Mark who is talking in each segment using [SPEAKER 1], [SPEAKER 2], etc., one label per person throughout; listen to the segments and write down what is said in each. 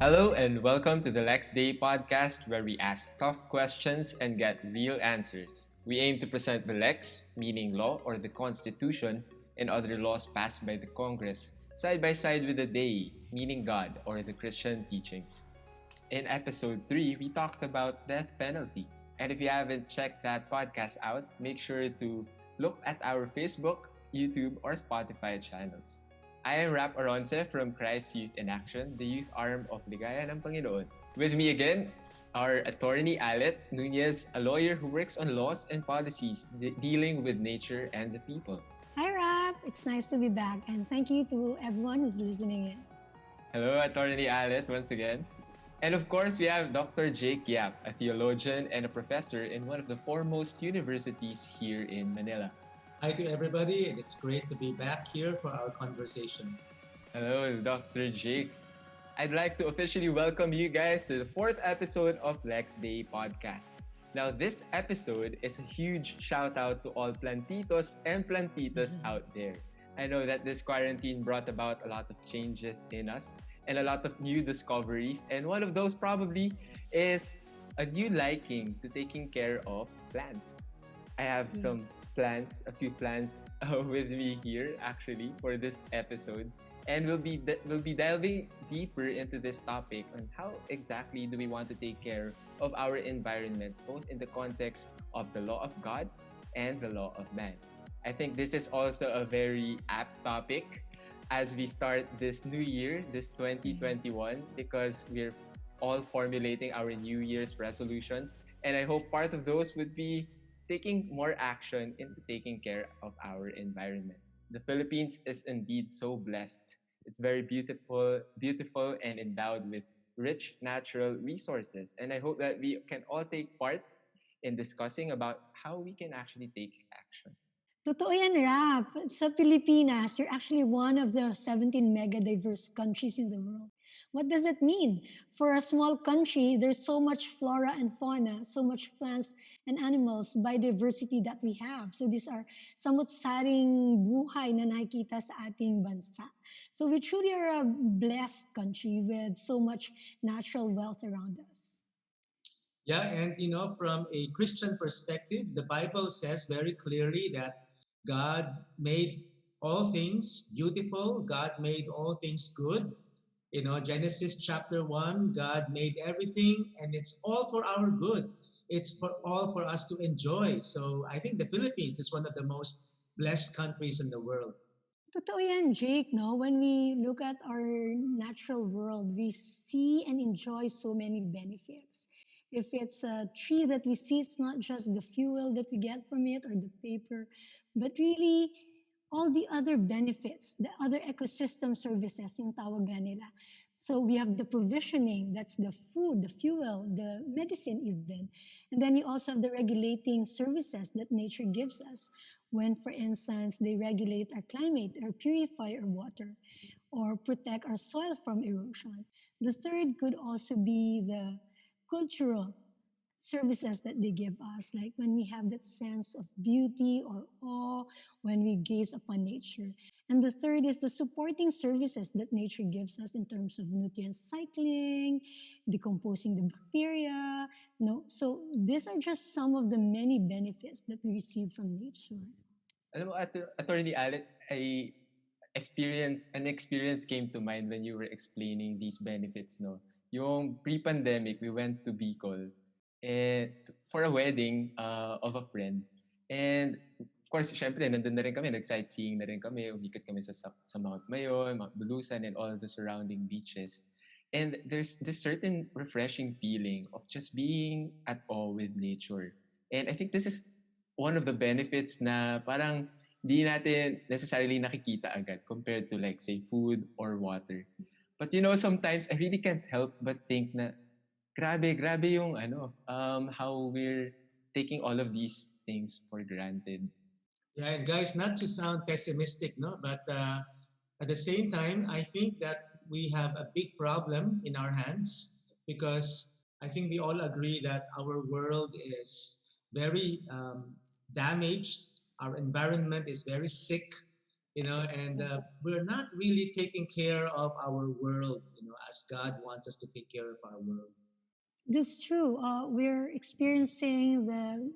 [SPEAKER 1] Hello and welcome to the Lex Dei podcast where we ask tough questions and get real answers. We aim to present the Lex, meaning law or the Constitution, and other laws passed by the Congress, side by side with the Dei, meaning God or the Christian teachings. In episode 3, we talked about death penalty. And if you haven't checked that podcast out, make sure to look at our Facebook, YouTube, or Spotify channels. I am Rap Aronce from Christ Youth in Action, the youth arm of Ligaya ng Panginoon. With me again, our attorney Alet Nunez, a lawyer who works on laws and policies dealing with nature and the people.
[SPEAKER 2] Hi, Rap. It's nice to be back, and thank you to everyone who's listening in.
[SPEAKER 1] Hello, attorney Alet, once again. And of course, we have Dr. Jake Yap, a theologian and a professor in one of the foremost universities here in Manila.
[SPEAKER 3] Hi to everybody, and it's great to be back here for our conversation.
[SPEAKER 1] Hello, Dr. Jake. I'd like to officially welcome you guys to the 4th episode of Lex Dei podcast. Now, this episode is a huge shout out to all plantitos and plantitas out there. I know that this quarantine brought about a lot of changes in us and a lot of new discoveries, and one of those probably is a new liking to taking care of plants. I have a few plants with me here actually for this episode, and we'll be delving deeper into this topic on how exactly do we want to take care of our environment, both in the context of the law of God and the law of man. I think this is also a very apt topic as we start this new year, this 2021, because we're all formulating our New Year's resolutions, and I hope part of those would be taking more action into taking care of our environment. The Philippines is indeed so blessed. It's very beautiful and endowed with rich natural resources. And I hope that we can all take part in discussing about how we can actually take action.
[SPEAKER 2] Totoo yan, Rap. Sa Pilipinas, you're actually one of the 17 mega-diverse countries in the world. What does it mean? For a small country, there's so much flora and fauna, so much plants and animals, biodiversity that we have. So these are somewhat saring buhay na nakikita sa ating bansa. So we truly are a blessed country with so much natural wealth around us.
[SPEAKER 3] Yeah, and from a Christian perspective, the Bible says very clearly that God made all things beautiful, God made all things good. Genesis chapter 1, God made everything and it's all for our good. It's for all for us to enjoy. So I think the Philippines is one of the most blessed countries in the world.
[SPEAKER 2] Totoo yan, Jake, no? When we look at our natural world, we see and enjoy so many benefits. If it's a tree that we see, it's not just the fuel that we get from it or the paper, but really all the other benefits, the other ecosystem services, yung tawagan nila. So we have the provisioning, that's the food, the fuel, the medicine even. And then you also have the regulating services that nature gives us when, for instance, they regulate our climate or purify our water or protect our soil from erosion. The third could also be the cultural services that they give us, like when we have that sense of beauty or awe when we gaze upon nature. And the third is the supporting services that nature gives us in terms of nutrient cycling, decomposing the bacteria. No, so these are just some of the many benefits that we receive from nature.
[SPEAKER 1] Alam mo, Attorney Alet, an experience came to mind when you were explaining these benefits, no? Yung pre-pandemic, we went to Bicol and for a wedding of a friend. And of course, syempre, nandun na rin kami, nag-sightseeing na rin kami, umikot kami sa Mount Mayon, Mount Bulusan, and all the surrounding beaches. And there's this certain refreshing feeling of just being at awe with nature. And I think this is one of the benefits na parang di natin necessarily nakikita agad compared to like say food or water. But sometimes I really can't help but think na grabe yung how we're taking all of these things for granted.
[SPEAKER 3] Yeah, and guys, not to sound pessimistic, no, but at the same time, I think that we have a big problem in our hands because I think we all agree that our world is very damaged. Our environment is very sick. and we're not really taking care of our world, as God wants us to take care of our world.
[SPEAKER 2] This is true. We're experiencing the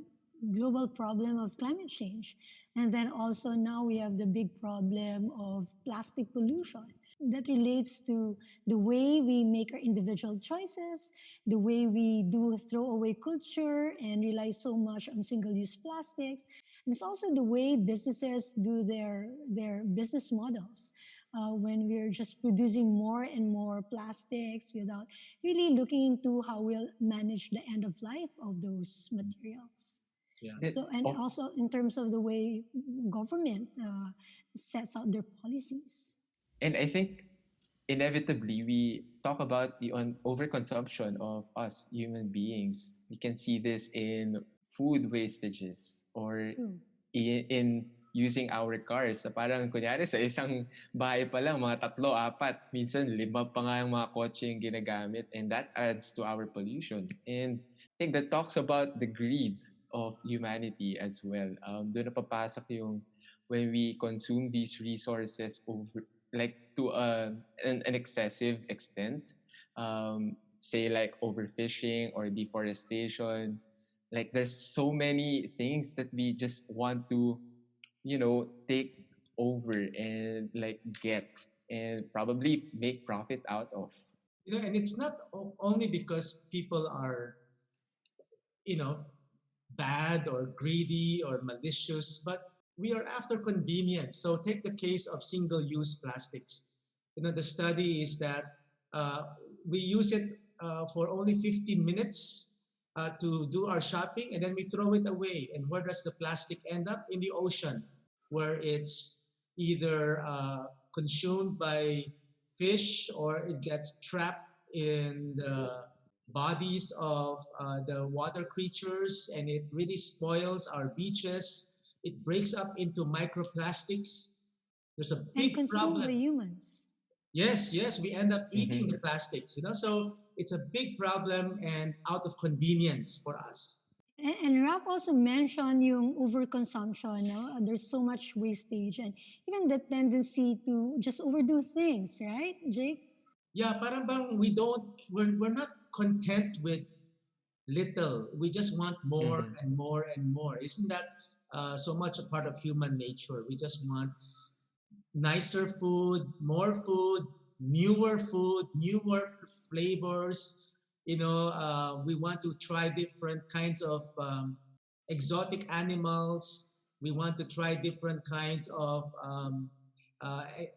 [SPEAKER 2] global problem of climate change. And then also now we have the big problem of plastic pollution that relates to the way we make our individual choices, the way we do throwaway culture and rely so much on single-use plastics. And it's also the way businesses do their business models. When we're just producing more and more plastics without really looking into how we'll manage the end of life of those materials.
[SPEAKER 3] Yeah.
[SPEAKER 2] So, and
[SPEAKER 1] Of
[SPEAKER 2] also in terms of the way government sets out their policies.
[SPEAKER 1] And I think inevitably we talk about the overconsumption of us human beings. We can see this in food wastages or
[SPEAKER 2] True.
[SPEAKER 1] in using our cars. Sa parang kunyari sa isang bahay pa lang, mga tatlo, apat, minsan lima pa nga yung mga kotse yung ginagamit, and that adds to our pollution. And I think that talks about the greed of humanity as well. Doon na papasok yung when we consume these resources over like to an excessive extent, say like overfishing or deforestation. Like there's so many things that we just want to, take over and like get and probably make profit out of.
[SPEAKER 3] And it's not only because people are, you know, bad or greedy or malicious, but we are after convenience. So take the case of single-use plastics. The study is that uh, we use it for only 15 minutes to do our shopping, and then we throw it away. And where does the plastic end up? In the ocean, where it's either consumed by fish or it gets trapped in the bodies of the water creatures, and it really spoils our beaches. It breaks up into microplastics. There's a
[SPEAKER 2] And
[SPEAKER 3] big
[SPEAKER 2] consumed by
[SPEAKER 3] problem.
[SPEAKER 2] humans.
[SPEAKER 3] Yes, we end up eating
[SPEAKER 1] Mm-hmm.
[SPEAKER 3] the plastics. So it's a big problem and out of convenience for us.
[SPEAKER 2] And Rap also mentioned yung overconsumption. No? There's so much wastage and even the tendency to just overdo things, right, Jake?
[SPEAKER 3] Yeah, parang bang we're not content with little. We just want more
[SPEAKER 1] Mm-hmm.
[SPEAKER 3] and more and more. Isn't that so much a part of human nature? We just want nicer food, newer flavors. We want to try different kinds of exotic animals. We want to try different kinds of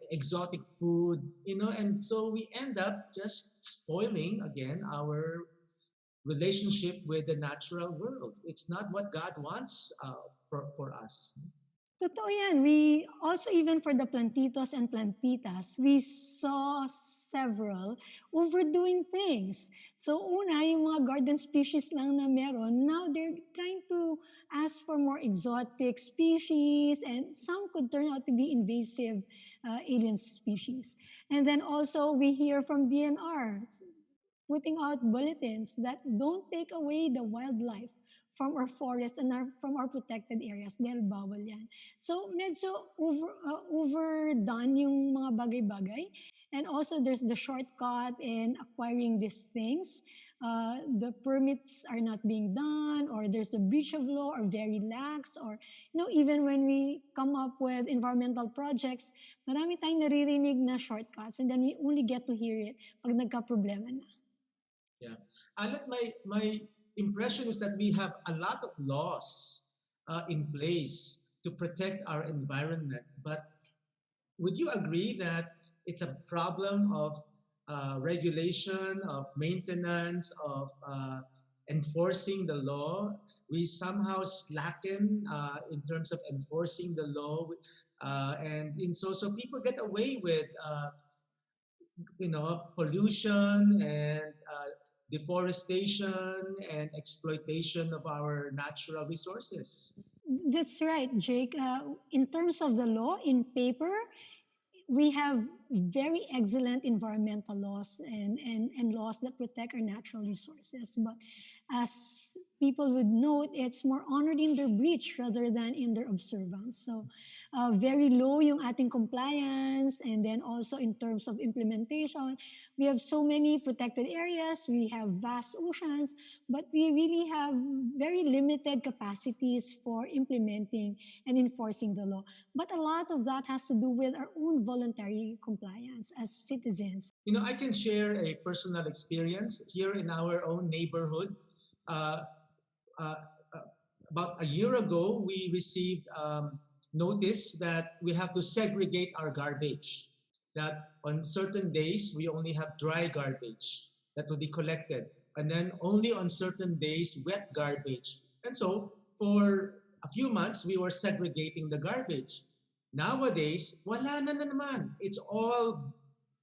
[SPEAKER 3] exotic food. And so we end up just spoiling again our relationship with the natural world. It's not what God wants for us.
[SPEAKER 2] Totoo yan. We also, even for the plantitos and plantitas, we saw several overdoing things. So una, yung mga garden species lang na meron, now they're trying to ask for more exotic species and some could turn out to be invasive alien species. And then also we hear from DNR putting out bulletins that don't take away the wildlife from our forests and from our protected areas dahil bawal yan. So medyo overdone yung mga bagay-bagay. And also there's the shortcut in acquiring these things. The permits are not being done or there's a breach of law or very lax or even when we come up with environmental projects, marami tayong naririnig na shortcuts and then we only get to hear it pag nagka-problema na.
[SPEAKER 3] Yeah. Alan, my impression is that we have a lot of laws in place to protect our environment. But would you agree that it's a problem of regulation, of maintenance, of enforcing the law? We somehow slacken in terms of enforcing the law. So people get away with pollution and deforestation and exploitation of our natural resources.
[SPEAKER 2] That's right, Jake. In terms of the law, in paper, we have very excellent environmental laws and laws that protect our natural resources. But as people would note, it's more honored in their breach rather than in their observance. So very low yung ating compliance, and then also in terms of implementation, we have so many protected areas, we have vast oceans, but we really have very limited capacities for implementing and enforcing the law. But a lot of that has to do with our own voluntary compliance as citizens.
[SPEAKER 3] I can share a personal experience here in our own neighborhood. Uh, uh, uh, about a year ago, we received notice that we have to segregate our garbage. That on certain days, we only have dry garbage that will be collected. And then only on certain days, wet garbage. And so for a few months, we were segregating the garbage. Nowadays, wala na naman. It's all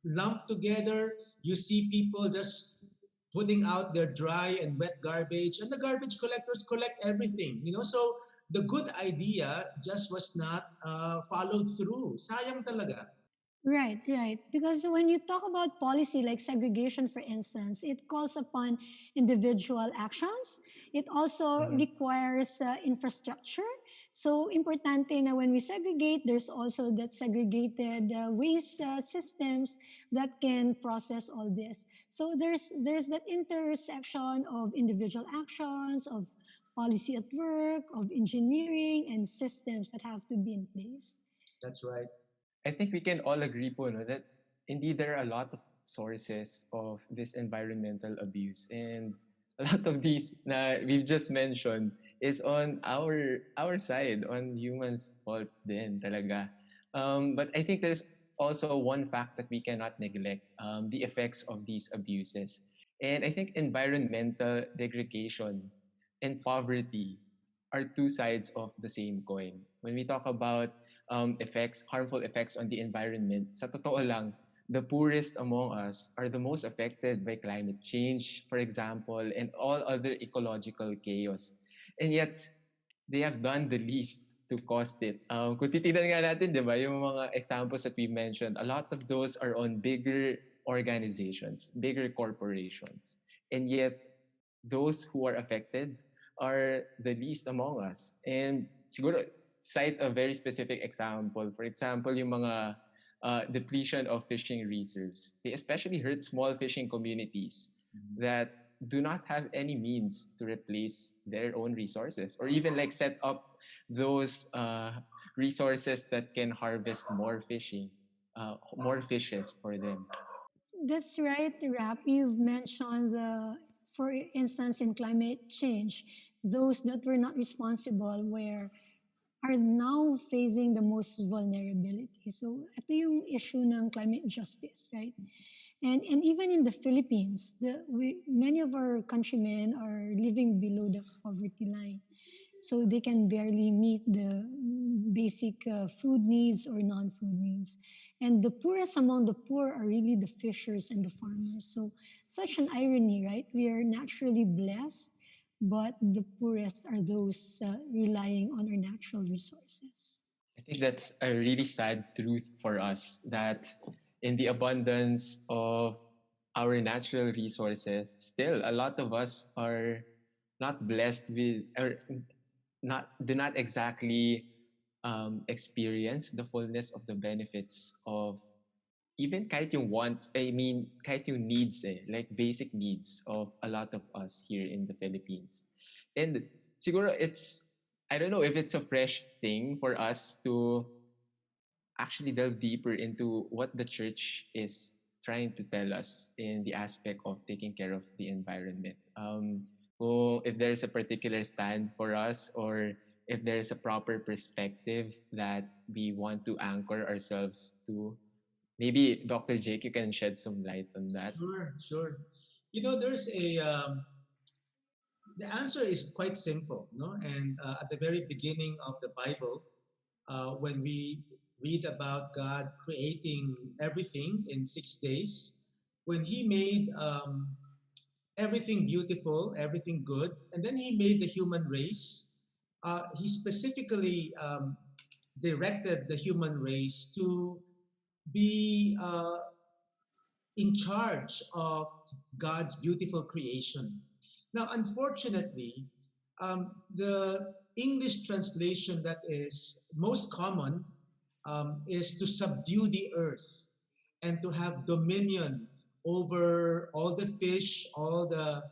[SPEAKER 3] lumped together. You see people just putting out their dry and wet garbage, and the garbage collectors collect everything. So the good idea just was not followed through. Sayang talaga.
[SPEAKER 2] Right, right. Because when you talk about policy like segregation, for instance, it calls upon individual actions. It also
[SPEAKER 3] Mhm.
[SPEAKER 2] requires infrastructure. So importante na when we segregate, there's also that segregated waste systems that can process all this. So there's that intersection of individual actions, of policy at work, of engineering and systems that have to be in place.
[SPEAKER 3] That's right.
[SPEAKER 1] I think we can all agree po, no, that indeed there are a lot of sources of this environmental abuse, and a lot of these na we've just mentioned is on our side, on humans' fault din talaga. But I think there's also one fact that we cannot neglect, the effects of these abuses. And I think environmental degradation and poverty are two sides of the same coin. When we talk about harmful effects on the environment, sa totoo lang, the poorest among us are the most affected by climate change, for example, and all other ecological chaos. And yet, they have done the least to cost it. Kung titignan nga natin, di ba, yung mga examples that we mentioned, a lot of those are on bigger organizations, bigger corporations. And yet, those who are affected are the least among us. And siguro, cite a very specific example. For example, yung mga depletion of fishing reserves. They especially hurt small fishing communities that do not have any means to replace their own resources, or even like set up those resources that can harvest more fishes for them.
[SPEAKER 2] That's right, Rap. You've mentioned for instance, in climate change, those that were not responsible are now facing the most vulnerability. So, ito yung issue ng climate justice, right? And even in the Philippines, many of our countrymen are living below the poverty line. So they can barely meet the basic food needs or non-food needs. And the poorest among the poor are really the fishers and the farmers. So such an irony, right? We are naturally blessed, but the poorest are those relying on our natural resources.
[SPEAKER 1] I think that's a really sad truth for us, that in the abundance of our natural resources, still a lot of us are not blessed with, or not do not exactly experience the fullness of the benefits of even kahit yung wants, I mean, kahit yung needs, like basic needs of a lot of us here in the Philippines. And siguro I don't know if it's a fresh thing for us to actually delve deeper into what the church is trying to tell us in the aspect of taking care of the environment. If there's a particular stand for us, or if there's a proper perspective that we want to anchor ourselves to, maybe Dr. Jake, you can shed some light on that.
[SPEAKER 3] Sure, sure. There's the answer is quite simple, no? And at the very beginning of the Bible, when we read about God creating everything in 6 days, when He made everything beautiful, everything good, and then He made the human race, He specifically directed the human race to be in charge of God's beautiful creation. Now, unfortunately, the English translation that is most common is to subdue the earth and to have dominion over all the fish, all the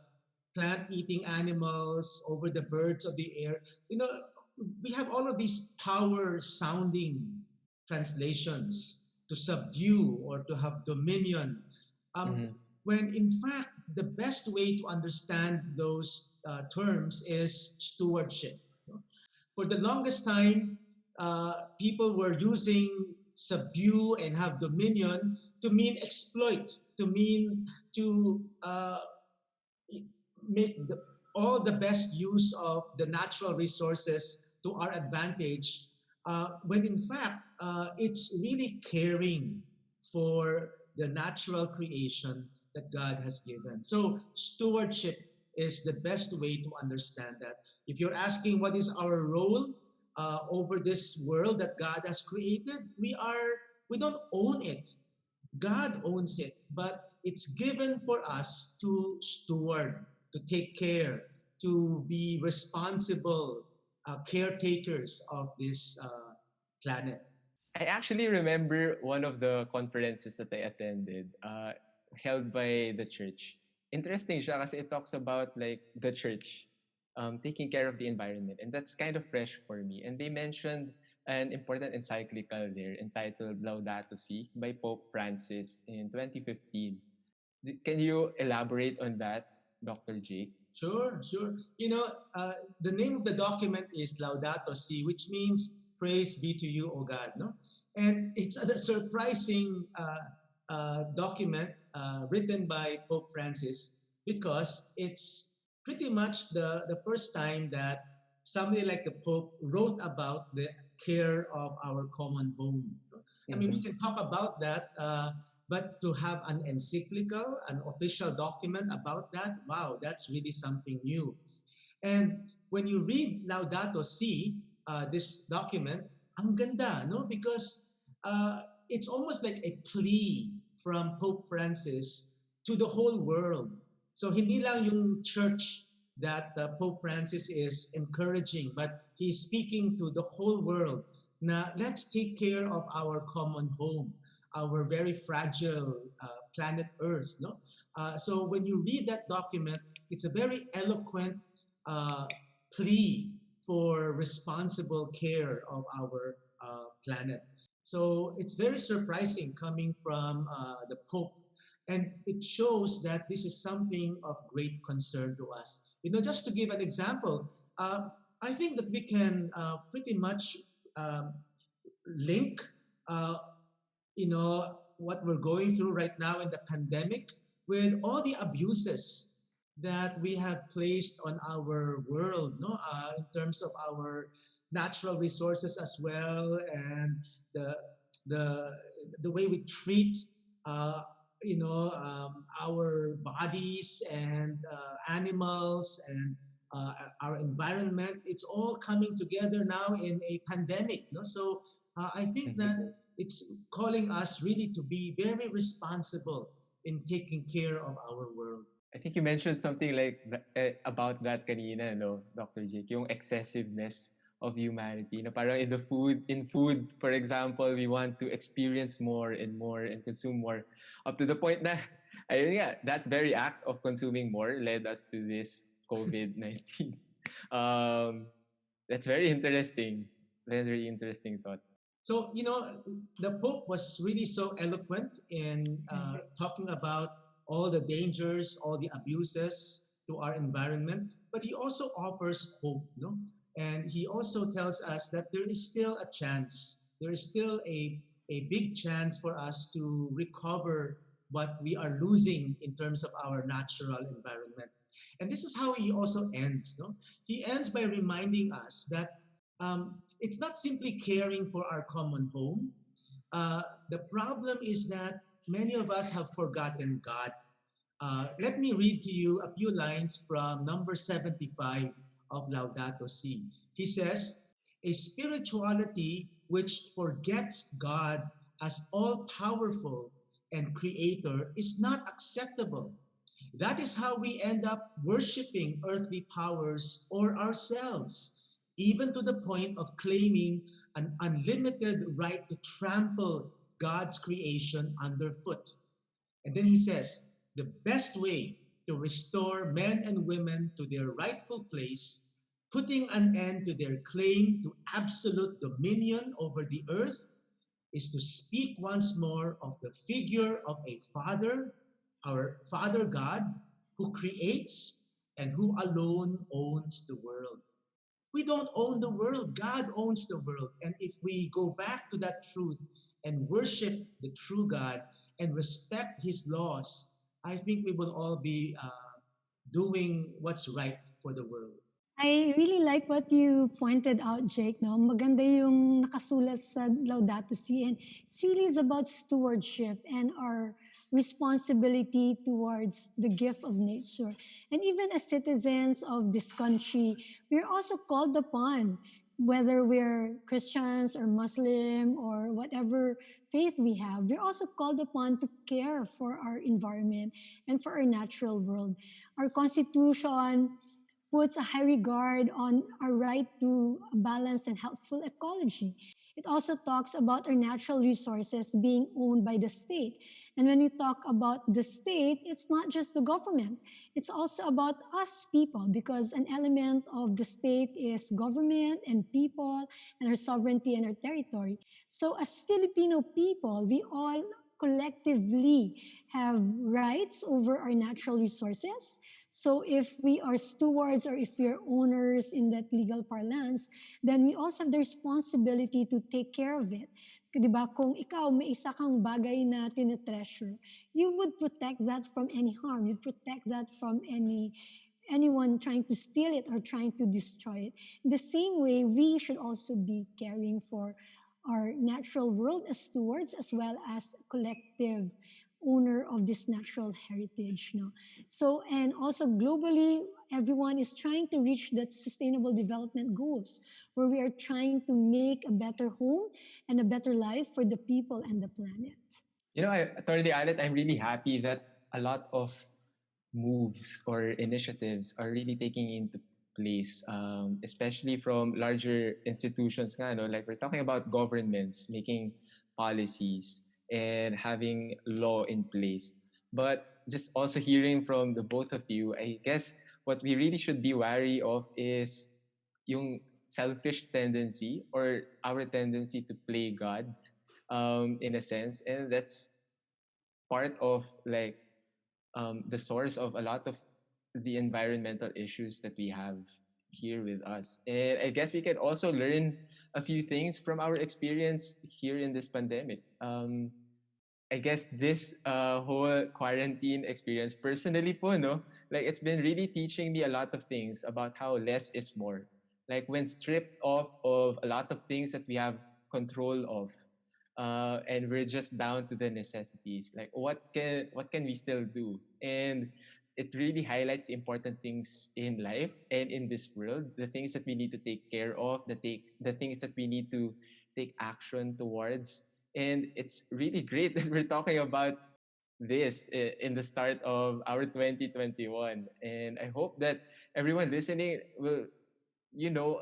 [SPEAKER 3] plant-eating animals, over the birds of the air. You know, we have all of these power-sounding translations to subdue or to have dominion. Um,
[SPEAKER 1] Mm-hmm.
[SPEAKER 3] when in fact, the best way to understand those terms is stewardship. For the longest time, people were using subdue and have dominion to mean exploit, to mean to make all the best use of the natural resources to our advantage, when in fact it's really caring for the natural creation that God has given. So stewardship is the best way to understand that. If you're asking what is our role over this world that God has created, we don't own it. God owns it, but it's given for us to steward, to take care, to be responsible caretakers of this planet.
[SPEAKER 1] I actually remember one of the conferences that I attended, held by the church. Interesting siya kasi it talks about like the church taking care of the environment, and that's kind of fresh for me. And they mentioned an important encyclical there entitled Laudato Si by Pope Francis in 2015. Can you elaborate on that, Dr. Jake?
[SPEAKER 3] Sure, sure. You know, the name of the document is Laudato Si, which means praise be to you, O God. No, and it's a surprising document written by Pope Francis because it's pretty much the first time that somebody like the Pope wrote about the care of our common home. I mean, we
[SPEAKER 1] Mm-hmm.
[SPEAKER 3] can talk about that, but to have an encyclical, an official document about that, wow, that's really something new. And when you read Laudato Si, this document, ang ganda, no? Because it's almost like a plea from Pope Francis to the whole world. So hindi lang yung church that Pope Francis is encouraging, but he's speaking to the whole world na let's take care of our common home, our very fragile planet Earth. No, so when you read that document, it's a very eloquent uh, plea for responsible care of our planet. So it's very surprising coming from the Pope. And it shows that this is something of great concern to us. You know, just to give an example, I think that we can pretty much um, link, uh, what we're going through right now in the pandemic with all the abuses that we have placed on our world, no, in terms of our natural resources as well, and the the the way we treat, uh, our bodies and animals and our environment. It's all coming together now in a pandemic, no? So I think
[SPEAKER 1] Mm-hmm.
[SPEAKER 3] that it's calling us really to be very responsible in taking care of our world.
[SPEAKER 1] I think you mentioned something like about that kanina, no, Dr. Jake, yung excessiveness of humanity. No, parang in food, for example, we want to experience more and consume more, up to the point na, ayun nga, that very act of consuming more led us to this COVID-19. Um, that's very interesting. Very interesting thought.
[SPEAKER 3] So, the Pope was really so eloquent in talking about all the dangers, all the abuses to our environment, but he also offers hope, no? And he also tells us that there is still a chance, there is still a big chance for us to recover what we are losing in terms of our natural environment. And this is how he also ends, no? He ends by reminding us that it's not simply caring for our common home. The problem is that many of us have forgotten God. Let me read to you a few lines from number 75 of Laudato Si. He says, a spirituality which forgets God as all powerful and creator is not acceptable. That is how we end up worshiping earthly powers or ourselves, even to the point of claiming an unlimited right to trample God's creation underfoot. And then he says, the best way to restore men and women to their rightful place, putting an end to their claim to absolute dominion over the earth, is to speak once more of the figure of a father, our Father God, who creates and who alone owns the world. We don't own the world, God owns the world. And if we go back to that truth and worship the true God and respect his laws, I think we will all be doing what's right for the world.
[SPEAKER 2] I really like what you pointed out, Jake. No? Maganda yung nakasulat sa Laudato Si. And it's really is about stewardship and our responsibility towards the gift of nature. And even as citizens of this country, we're also called upon, whether we're Christians or Muslim or whatever faith we have, we're also called upon to care for our environment and for our natural world. Our Constitution puts a high regard on our right to a balanced and healthful ecology. It also talks about our natural resources being owned by the state. And when we talk about the state, it's not just the government, it's also about us people, because an element of the state is government and people and our sovereignty and our territory. So, as Filipino people, we all collectively have rights over our natural resources. So if we are stewards or if we are owners in that legal parlance, then we also have the responsibility to take care of it. Diba? Kung ikaw may isa kang bagay na tinetreasure, you would protect that from any harm. You'd protect that from anyone trying to steal it or trying to destroy it. In the same way, we should also be caring for our natural world as stewards as well as collective owner of this natural heritage. No? So, and also globally, everyone is trying to reach that sustainable development goals where we are trying to make a better home and a better life for the people and the planet.
[SPEAKER 1] You know, Attorney Alet, I'm really happy that a lot of moves or initiatives are really taking into place, especially from larger institutions. Nga, no? Like we're talking about governments making policies and having law in place. But just also hearing from the both of you, I guess what we really should be wary of is yung selfish tendency or our tendency to play God, in a sense. And that's part of like the source of a lot of the environmental issues that we have here with us. And I guess we can also learn a few things from our experience here in this pandemic. I guess this whole quarantine experience, personally po, no, like it's been really teaching me a lot of things about how less is more. Like when stripped off of a lot of things that we have control of, and we're just down to the necessities. Like what can we still do? And it really highlights the important things in life and in this world, the things that we need to take care of, the things that we need to take action towards. And it's really great that we're talking about this in the start of our 2021. And I hope that everyone listening will, you know,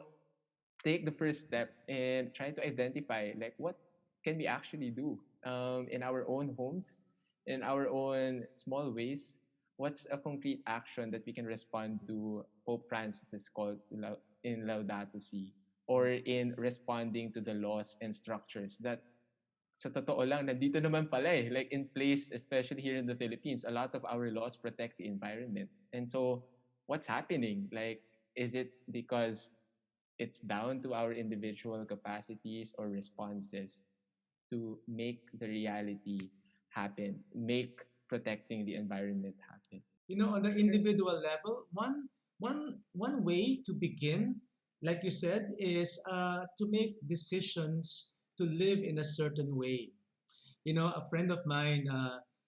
[SPEAKER 1] take the first step and try to identify like what can we actually do, in our own homes, in our own small ways. What's a concrete action that we can respond to Pope Francis's call in Laudato Si, or in responding to the laws and structures that sa totoo lang, nandito naman pala eh. Like in place, especially here in the Philippines, a lot of our laws protect the environment. And so, what's happening? Like, is it because it's down to our individual capacities or responses to make the reality happen, make protecting the environment happen?
[SPEAKER 3] You know, on the individual level, one way to begin, like you said, is to make decisions to live in a certain way. You know, a friend of mine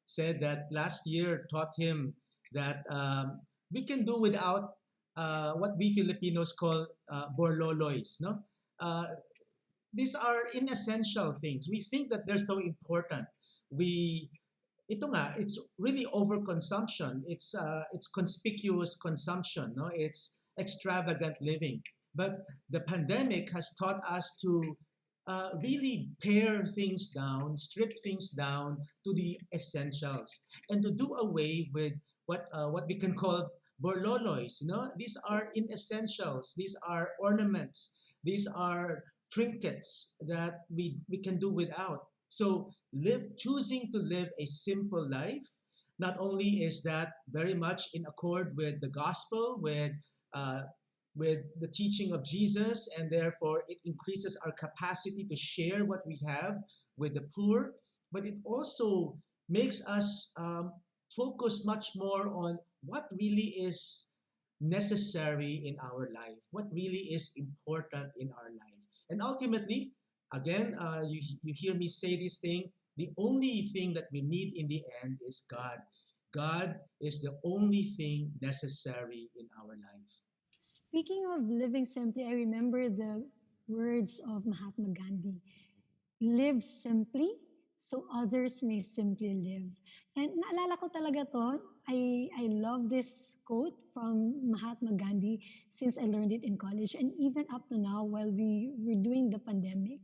[SPEAKER 3] said that last year taught him that we can do without what we Filipinos call borloloys, no? Uh, these are inessential things. We think that they're so important. We ito nga, it's really overconsumption. It's conspicuous consumption, no? It's extravagant living. But the pandemic has taught us to really pare things down, strip things down to the essentials, and to do away with what we can call borloloys. You know, these are inessentials. These are ornaments. These are trinkets that we can do without. So choosing to live a simple life, not only is that very much in accord with the gospel, uh, with the teaching of Jesus, and therefore it increases our capacity to share what we have with the poor, but it also makes us focus much more on what really is necessary in our life, what really is important in our life. And ultimately, again, you hear me say this thing, the only thing that we need in the end is God. God is the only thing necessary in our life.
[SPEAKER 2] Speaking of living simply, I remember the words of Mahatma Gandhi: live simply so others may simply live. And naalala ko talaga to. I love this quote from Mahatma Gandhi since I learned it in college. And even up to now, while we were doing the pandemic,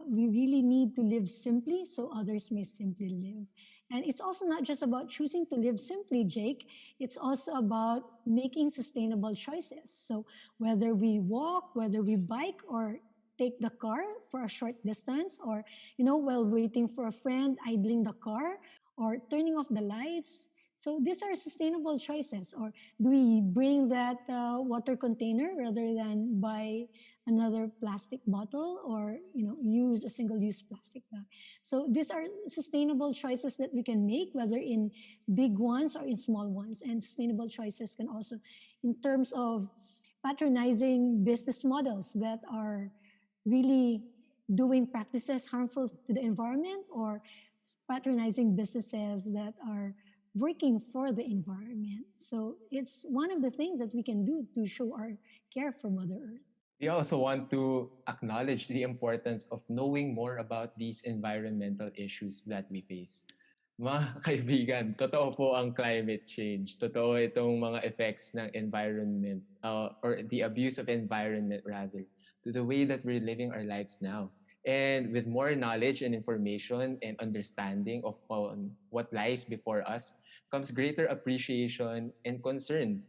[SPEAKER 2] we really need to live simply so others may simply live. And it's also not just about choosing to live simply, Jake. It's also about making sustainable choices. So whether we walk, whether we bike, or take the car for a short distance, or while waiting for a friend, idling the car, or turning off the lights. So these are sustainable choices. Or do we bring that water container rather than buy another plastic bottle, or use a single-use plastic bag? So these are sustainable choices that we can make, whether in big ones or in small ones. And sustainable choices can also, in terms of patronizing business models that are really doing practices harmful to the environment, or patronizing businesses that are working for the environment. So it's one of the things that we can do to show our care for Mother Earth.
[SPEAKER 1] We also want to acknowledge the importance of knowing more about these environmental issues that we face. Mga kaibigan, totoo po ang climate change. Totoo itong mga effects ng environment, or the abuse of environment rather, to the way that we're living our lives now. And with more knowledge and information and understanding of what lies before us comes greater appreciation and concern.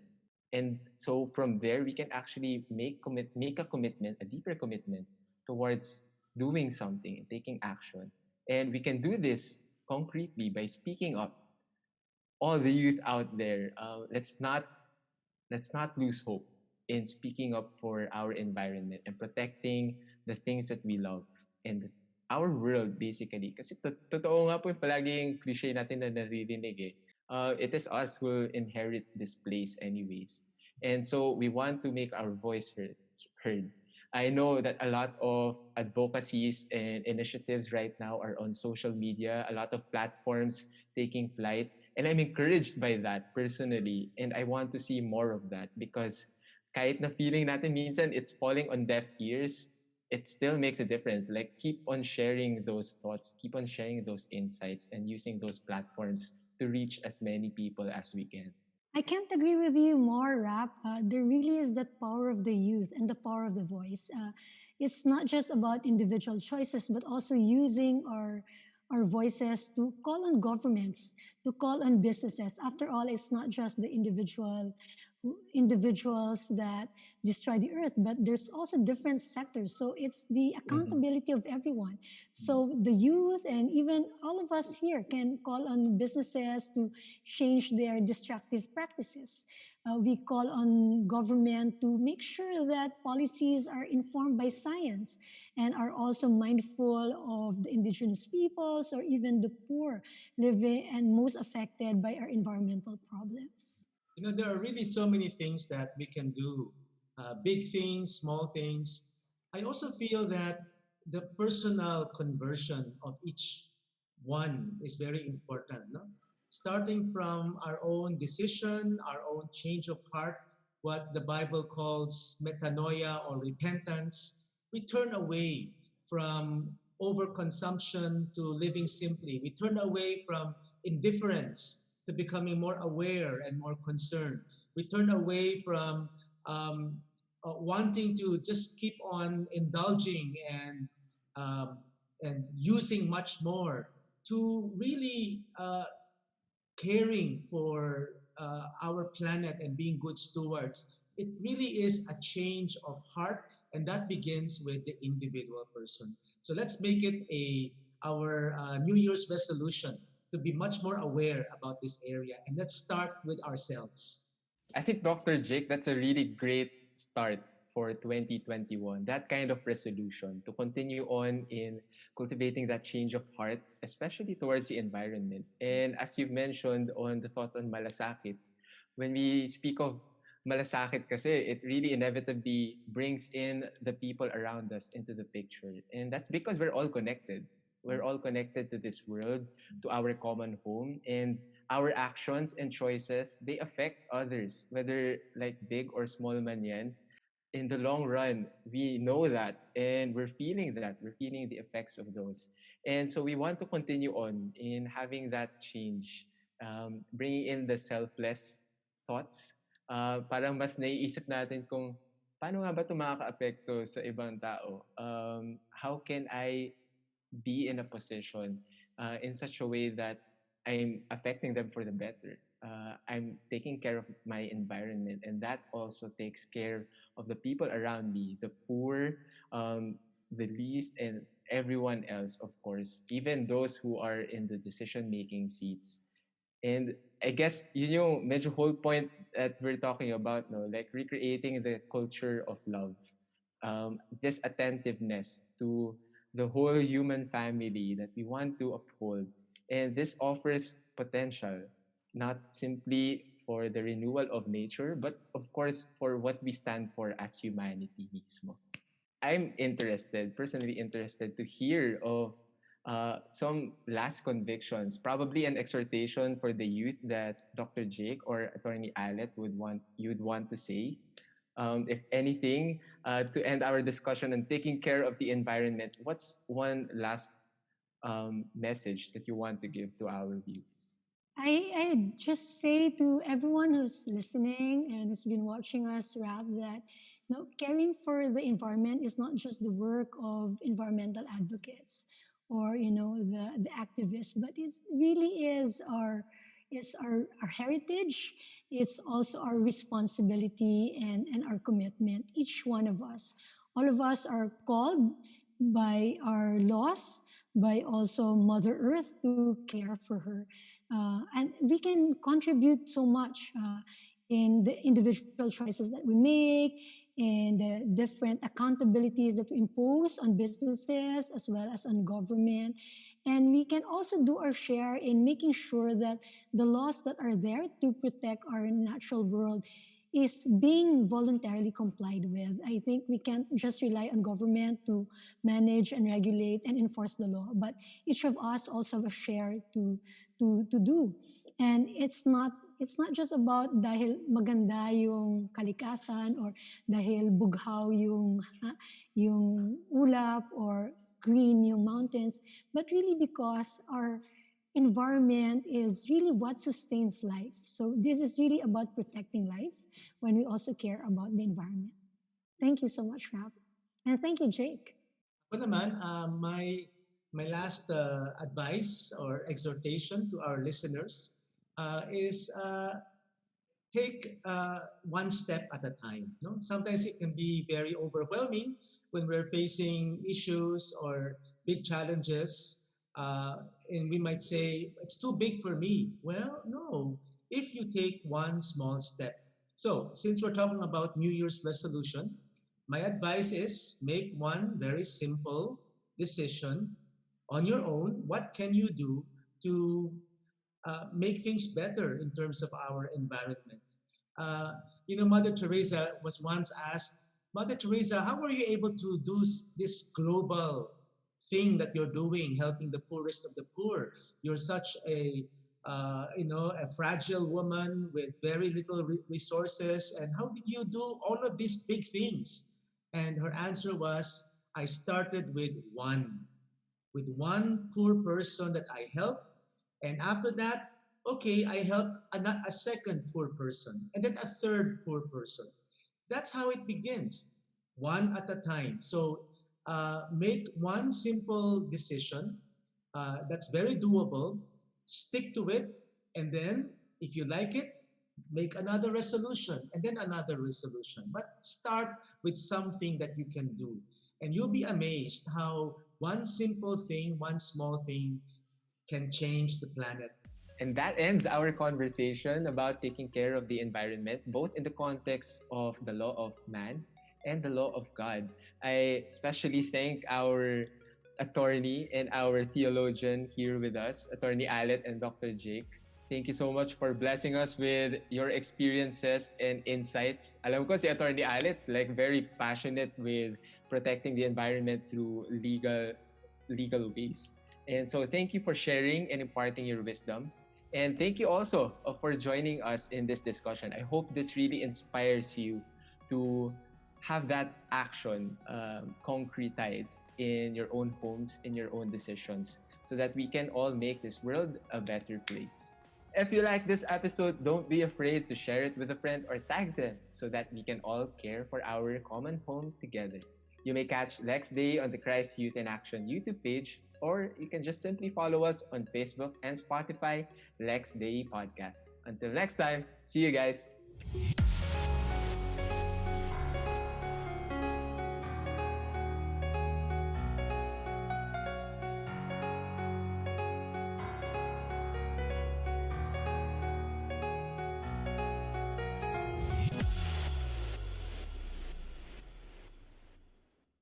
[SPEAKER 1] And so from there, we can actually make a commitment, a deeper commitment towards doing something and taking action. And we can do this concretely by speaking up. All the youth out there, let's not lose hope in speaking up for our environment and protecting the things that we love and our world basically. Kasi totoo nga po yung palaging cliche natin na naririnig eh. It is us who will inherit this place anyways. And so we want to make our voice heard. I know that a lot of advocacies and initiatives right now are on social media, a lot of platforms taking flight. And I'm encouraged by that personally. And I want to see more of that because kahit na feeling natin minsan it's falling on deaf ears, it still makes a difference. Like keep on sharing those thoughts, keep on sharing those insights and using those platforms to reach as many people as we can.
[SPEAKER 2] I can't agree with you more, Rap. There really is that power of the youth and the power of the voice. It's not just about individual choices, but also using our voices to call on governments, to call on businesses. After all, it's not just the individuals that destroy the earth, but there's also different sectors. So it's the
[SPEAKER 1] Mhm.
[SPEAKER 2] accountability of everyone. So the youth and even all of us here can call on businesses to change their destructive practices. We call on government to make sure that policies are informed by science and are also mindful of the indigenous peoples or even the poor living and most affected by our environmental problems.
[SPEAKER 3] You know, there are really so many things that we can do, big things, small things. I also feel that the personal conversion of each one is very important. No? Starting from our own decision, our own change of heart, what the Bible calls metanoia or repentance, we turn away from overconsumption to living simply. We turn away from indifference to becoming more aware and more concerned. We turn away from wanting to just keep on indulging um, and using much more to really caring for our planet and being good stewards. It really is a change of heart, and that begins with the individual person. So let's make it our New Year's resolution to be much more aware about this area, and let's start with ourselves.
[SPEAKER 1] I think Dr. Jake, that's a really great start for 2021. That kind of resolution to continue on in cultivating that change of heart, especially towards the environment. And as you've mentioned on the thought on malasakit, when we speak of malasakit kasi, it really inevitably brings in the people around us into the picture. And that's because we're all connected. We're all connected to this world, to our common home, and our actions and choices, they affect others, whether like big or small man yan. In the long run, we know that and we're feeling that. We're feeling the effects of those. And so we want to continue on in having that change, bringing in the selfless thoughts. Parang mas naiisip natin kung paano nga ba ito makaka-apekto sa ibang tao? How can I be in a position in such a way that I'm affecting them for the better. I'm taking care of my environment, and that also takes care of the people around me, the poor, the least, and everyone else, of course, even those who are in the decision-making seats. And I guess yun yung medyo whole point that we're talking about, no? Like recreating the culture of love, this attentiveness to the whole human family that we want to uphold. And this offers potential, not simply for the renewal of nature, but of course for what we stand for as humanity mismo. I'm interested, personally interested, to hear of some last convictions, probably an exhortation for the youth that Dr. Jake or Attorney Alet you'd want to say. If anything, to end our discussion on taking care of the environment, what's one last message that you want to give to our viewers?
[SPEAKER 2] I just say to everyone who's listening and who's been watching us rap that caring for the environment is not just the work of environmental advocates or the activists, but it really is our heritage. It's also our responsibility and our commitment. Each one of us, all of us are called by our laws, by also Mother Earth to care for her. And we can contribute so much in the individual choices that we make and the different accountabilities that we impose on businesses as well as on government. And we can also do our share in making sure that the laws that are there to protect our natural world is being voluntarily complied with. I think we can't just rely on government to manage and regulate and enforce the law, but each of us also have a share to do. And it's not just about dahil maganda yung kalikasan or dahil bughaw yung ulap or green yung mountains, but really because our environment is really what sustains life. So this is really about protecting life when we also care about the environment. Thank you so much, Rap. And thank you, Jake.
[SPEAKER 3] Ako naman, my last advice or exhortation to our listeners is take one step at a time. No? Sometimes it can be very overwhelming when we're facing issues or big challenges. And we might say, it's too big for me. Well, no. If you take one small step. So, since we're talking about New Year's resolution, my advice is make one very simple decision on your own. What can you do to make things better in terms of our environment? Uh, Mother Teresa was once asked, Mother Teresa, how were you able to do this global thing that you're doing, helping the poorest of the poor? You're such a fragile woman with very little resources, and how did you do all of these big things? And her answer was, I started with one poor person that I helped. And after that, okay, I helped a second poor person and then a third poor person. That's how it begins, one at a time. So make one simple decision that's very doable, stick to it, and then if you like it, make another resolution and then another resolution. But start with something that you can do. And you'll be amazed how one simple thing, one small thing can change the planet.
[SPEAKER 1] And that ends our conversation about taking care of the environment, both in the context of the law of man and the law of God. I especially thank our attorney and our theologian here with us, Attorney Alet and Dr. Jake. Thank you so much for blessing us with your experiences and insights. Alam ko si Attorney Alet, like very passionate with protecting the environment through legal ways. And so thank you for sharing and imparting your wisdom. And thank you also for joining us in this discussion. I hope this really inspires you to have that action concretized in your own homes, in your own decisions, so that we can all make this world a better place. If you like this episode, don't be afraid to share it with a friend or tag them so that we can all care for our common home together. You may catch Lex Dei on the Christ Youth in Action YouTube page, or you can just simply follow us on Facebook and Spotify, Lex Dei Podcast. Until next time, see you guys.